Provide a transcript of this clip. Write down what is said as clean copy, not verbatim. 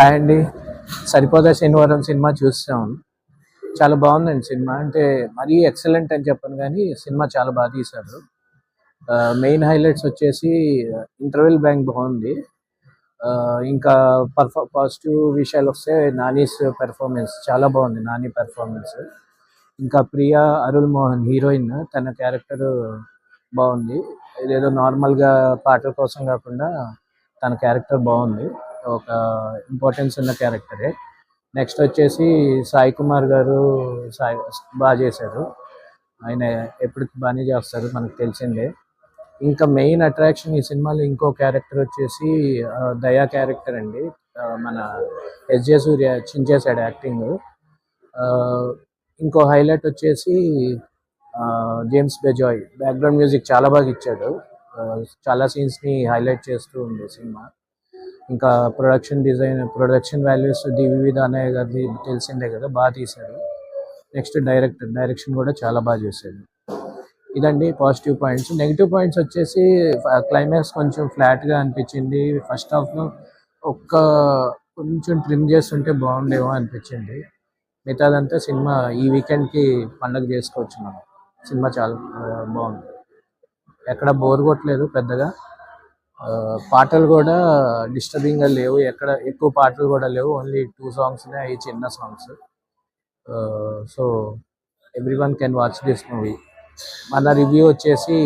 Hi అండి. 'సరిపోదా శనివారం' cinema చూసాం. చాలా బాగుందండి సినిమా. అంటే మరీ ఎక్సలెంట్ అని చెప్పను కానీ సినిమా చాలా బాగా తీశారు. మెయిన్ హైలైట్స్ వచ్చేసి ఇంటర్వెల్ బ్యాంక్ బాగుంది. ఇంకా పాజిటివ్ విషయాలు వస్తే నానీస్ పెర్ఫార్మెన్స్ చాలా బాగుంది. నాని పెర్ఫార్మెన్స్, ఇంకా ప్రియా అరుల్ మోహన్ హీరోయిన్, తన క్యారెక్టర్ బాగుంది. ఇదేదో నార్మల్గా పాటల కోసం కాకుండా తన క్యారెక్టర్ బాగుంది. ఒక ఇంపార్టెన్స్ ఉన్న క్యారెక్టరే. నెక్స్ట్ వచ్చేసి సాయి కుమార్ గారు బాగా చేశారు. ఆయన ఎప్పటికి బాగానే చేస్తారు, మనకు తెలిసిందే. ఇంకా మెయిన్ అట్రాక్షన్ ఈ సినిమాలో ఇంకో క్యారెక్టర్ వచ్చేసి దయా క్యారెక్టర్ అండి. మన ఎస్జే సూర్య చించేశాడు యాక్టింగ్. ఇంకో హైలైట్ వచ్చేసి జేమ్స్ బెజాయ్ బ్యాక్గ్రౌండ్ మ్యూజిక్ చాలా బాగా ఇచ్చాడు. చాలా సీన్స్ని హైలైట్ చేస్తూ ఉంది సినిమా. ఇంకా ప్రొడక్షన్ వాల్యూస్ డివివి దానయ్య గారిది తెలిసిందే కదా, బాగా తీశారు. నెక్స్ట్ డైరెక్షన్ కూడా చాలా బాగా చేశాడు. ఇదండి పాజిటివ్ పాయింట్స్. నెగిటివ్ పాయింట్స్ వచ్చేసి క్లైమాక్స్ కొంచెం ఫ్లాట్గా అనిపించింది. ఫస్ట్ హాఫ్లో కొంచెం ట్రిమ్ చేస్తుంటే బాగుండేమో అనిపించింది. మిగతాదంతా సినిమా ఈ వీకెండ్కి పండగ చేసుకోవచ్చు మనం. సినిమా చాలా బాగుంది, ఎక్కడ బోర్ కొట్టలేదు పెద్దగా. పాటలు కూడా డిస్టర్బింగ్గా లేవు, ఎక్కడ ఎక్కువ పాటలు కూడా లేవు. ఓన్లీ 2 సాంగ్స్నే, అవి చిన్న songs. So every one can watch this movie. మన రివ్యూ వచ్చేసి